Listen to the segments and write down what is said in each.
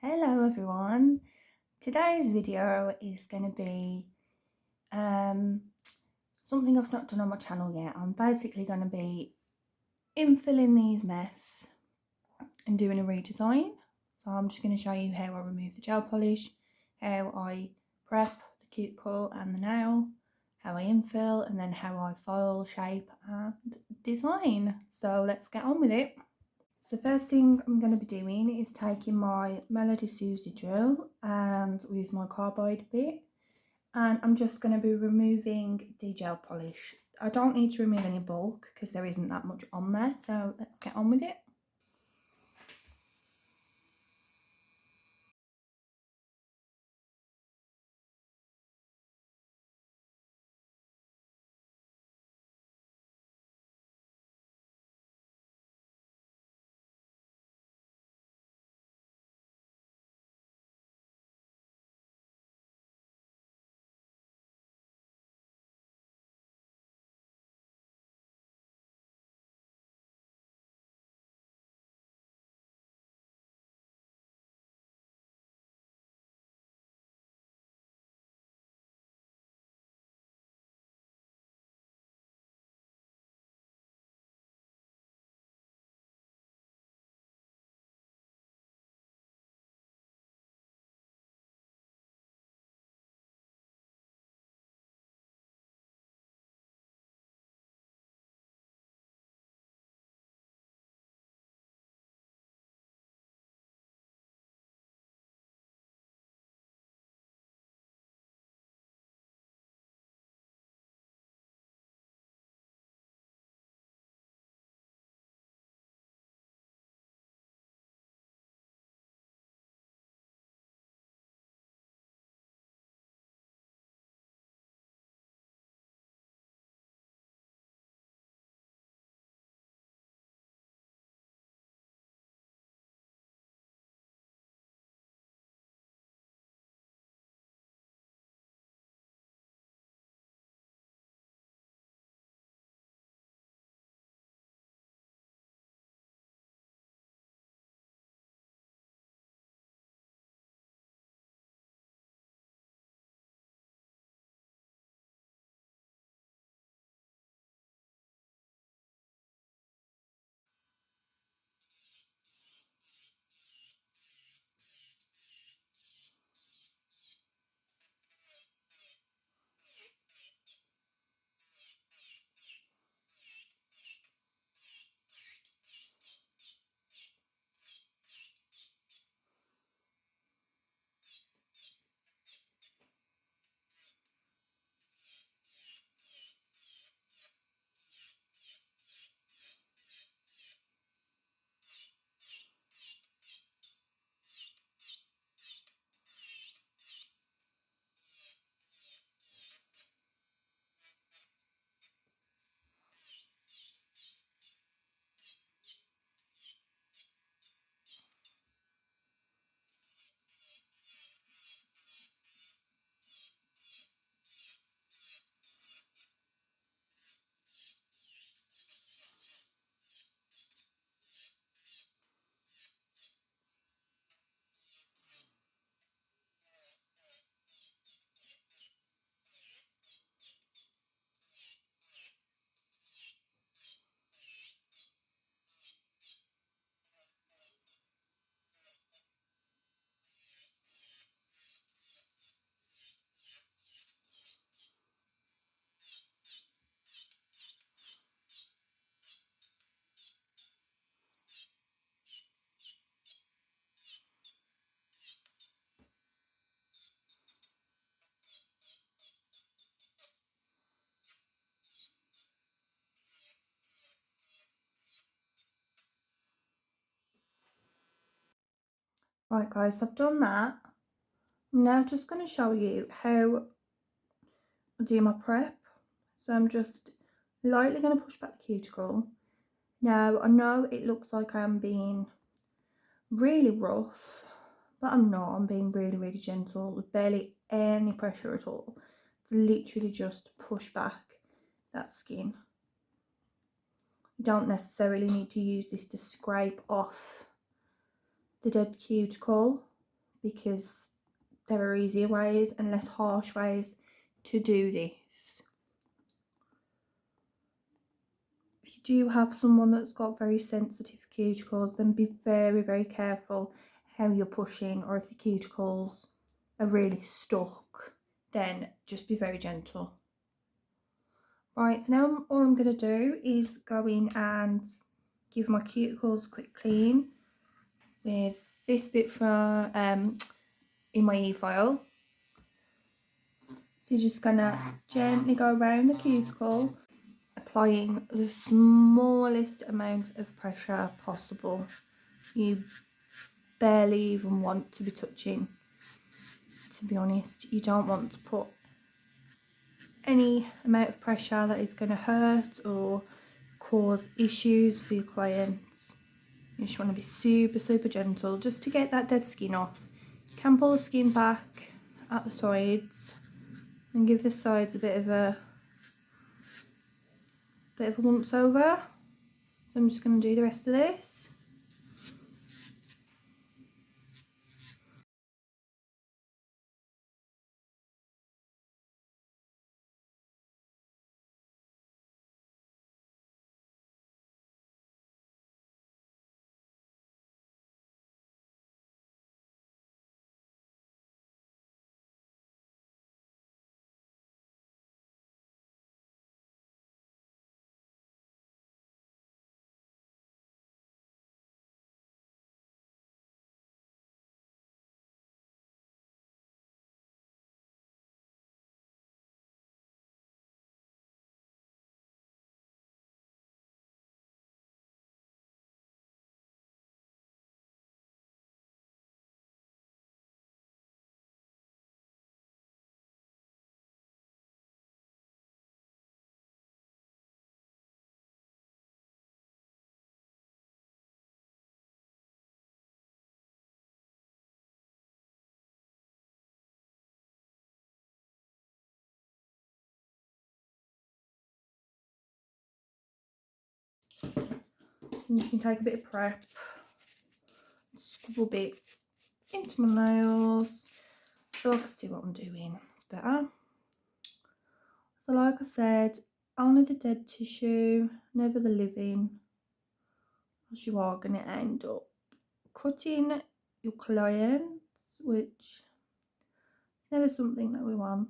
Hello everyone, today's video is going to be something I've not done on my channel yet. I'm basically going to be infilling these mess and doing a redesign. So I'm just going to show you how I remove the gel polish, how I prep the cuticle and the nail, how I infill, and then how I file, shape and design. So let's get on with it. So the first thing I'm going to be doing is taking my Melody Susie drill and with my carbide bit, and I'm just going to be removing the gel polish. I don't need to remove any bulk because there isn't that much on there, so let's get on with it. Right guys, I've done that. I'm now just going to show you how I do my prep. So I'm just lightly going to push back the cuticle. Now I know it looks like I'm being really rough, but I'm not. I'm being really gentle with barely any pressure at all. It's literally just push back that skin. You don't necessarily need to use this to scrape off the dead cuticle. because there are easier ways and less harsh ways to do this. If you do have someone that's got very sensitive cuticles, then be very, very careful how you're pushing, or if the cuticles are really stuck, then just be very gentle. Right, so now all I'm going to do is go in and give my cuticles a quick clean with this bit from in my e-file. So you're just going to gently go around the cuticle, applying the smallest amount of pressure possible. You barely even want to be touching, to be honest. You don't want to put any amount of pressure that is going to hurt or cause issues for your clients. You just want to be super, super gentle just to get that dead skin off. You can pull the skin back at the sides and give the sides a bit of a once over. So I'm just going to do the rest of this. I'm just going to take a bit of prep, scribble a bit into my nails so I can see what I'm doing. It's better. So like I said, only the dead tissue, never the living, as you are going to end up cutting your clients, which is never something that we want.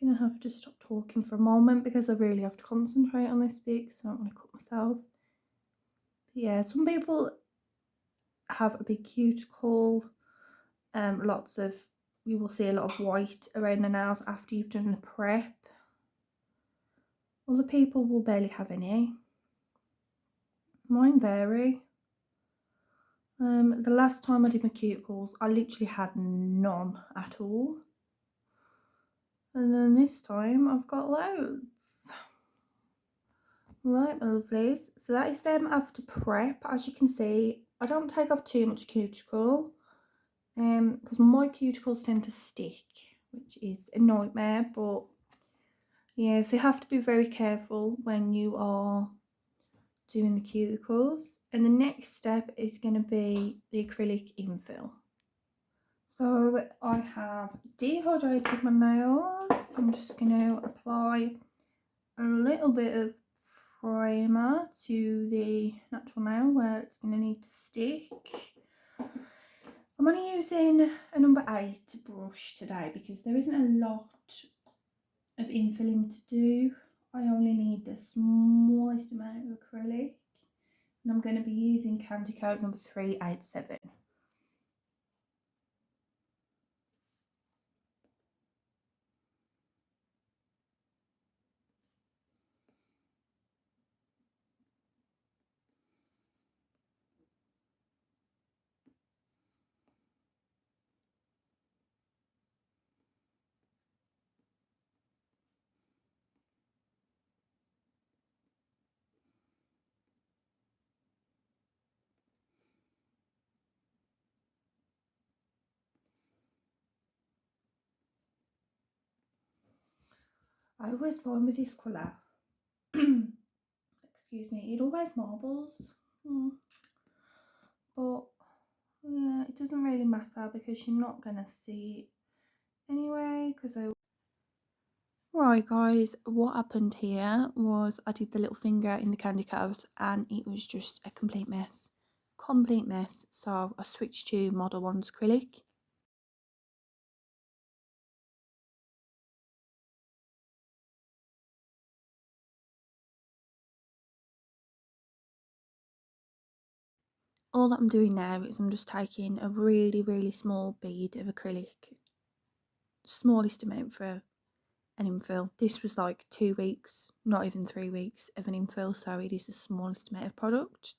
I'm gonna have to stop talking for a moment because I really have to concentrate on this bit because I don't want to cut myself. But yeah, some people have a big cuticle, you will see a lot of white around the nails after you've done the prep. Other people will barely have any. Mine vary. The last time I did my cuticles, I literally had none at all. And then this time I've got loads. Right, my lovelies. So that is them after prep. As you can see, I don't take off too much cuticle because my cuticles tend to stick, which is a nightmare. But yeah, so you have to be very careful when you are doing the cuticles. And the next step is going to be the acrylic infill. So I have dehydrated my nails. I'm just going to apply a little bit of primer to the natural nail where it's going to need to stick. I'm only using a number 8 brush today because there isn't a lot of infilling to do. I only need the smallest amount of acrylic, and I'm going to be using Candy Coat number 387. I always find with this colour, excuse me, it always marbles. But doesn't really matter because you're not going to see it anyway. Right guys, what happened here was I did the little finger in the candy coat and it was just a complete mess. So I switched to Model 1's acrylic. All that I'm doing now is I'm just taking a really small bead of acrylic, smallest amount for an infill. This was like 2 weeks, not even 3 weeks of an infill, so it is the smallest amount of product.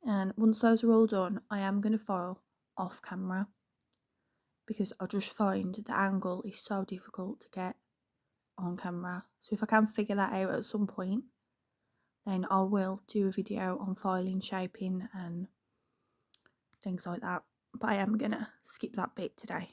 And once those are all done, I am going to file off camera because I just find the angle is so difficult to get on camera. So if I can figure that out at some point, then I will do a video on filing, shaping and things like that. But I am going to skip that bit today.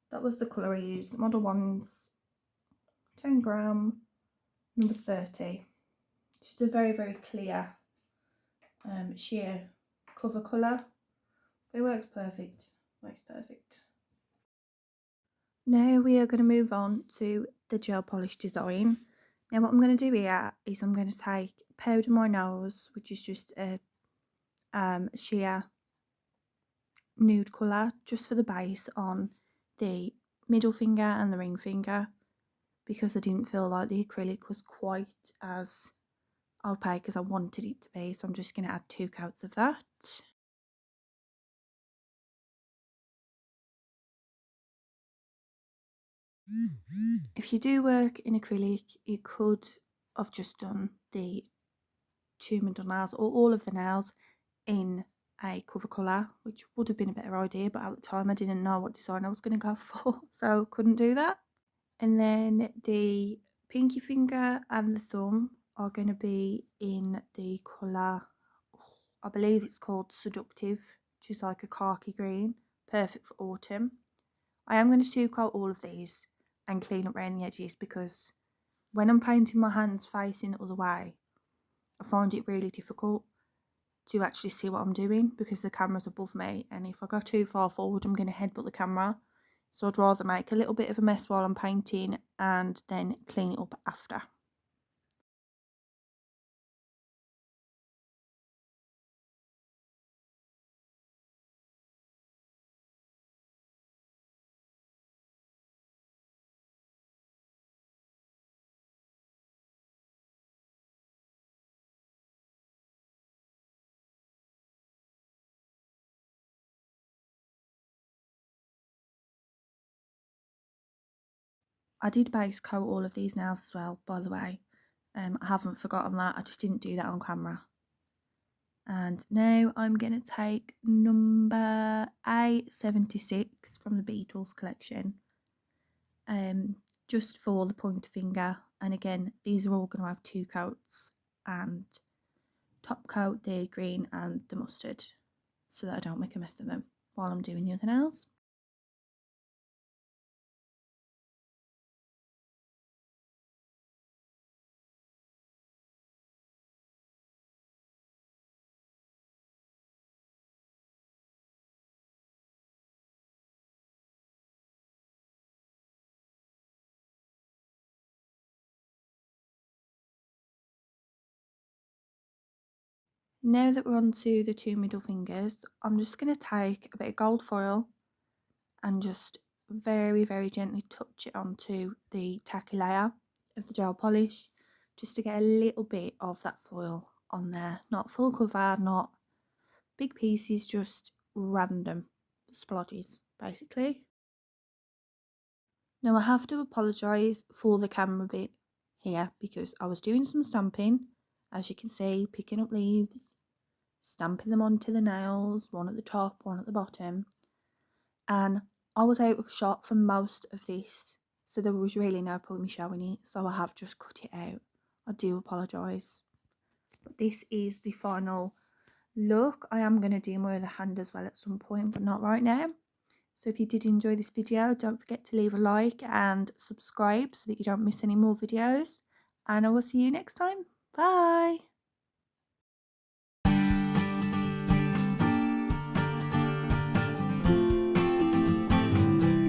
That was the colour I used, the Model 1's 10 gram, number 30. Just a very clear sheer cover colour. It works perfect. Now we are going to move on to the gel polish design. Now what I'm going to do here is I'm going to take Powder My Nose, which is just a sheer nude colour, just for the base on the middle finger and the ring finger, because I didn't feel like the acrylic was quite as opaque as I wanted it to be, so I'm just going to add 2 coats of that. If you do work in acrylic, you could have just done the 2 middle nails or all of the nails in a cover colour, which would have been a better idea, but at the time I didn't know what design I was going to go for, so couldn't do that. And then the pinky finger and the thumb are going to be in the colour, I believe it's called Seductive, which is like a khaki green, perfect for autumn. I am going to two coat all of these and clean up around the edges, because when I'm painting my hands facing the other way, I find it really difficult to actually see what I'm doing because the camera's above me, and if I go too far forward I'm going to headbutt the camera. So I'd rather make a little bit of a mess while I'm painting and then clean it up after. I did base coat all of these nails as well, by the way. I haven't forgotten that, I just didn't do that on camera. And now I'm going to take number A76 from the Beatles collection, just for the pointer finger. And again, these are all going to have 2 coats, and top coat the green and the mustard, so that I don't make a mess of them while I'm doing the other nails. Now that we're on to the 2 middle fingers, I'm just going to take a bit of gold foil and just very, very gently touch it onto the tacky layer of the gel polish, just to get a little bit of that foil on there. Not full cover, not big pieces, just random splodges, basically. Now I have to apologise for the camera bit here, because I was doing some stamping, as you can see, picking up leaves, stamping them onto the nails, one at the top, one at the bottom, and I was out of shot for most of this, so there was really no point me showing it, so I have just cut it out. I do apologise. But this is the final look. I am going to do more of the hand as well at some point, but not right now. So if you did enjoy this video, don't forget to leave a like and subscribe so that you don't miss any more videos. And I will see you next time. Bye!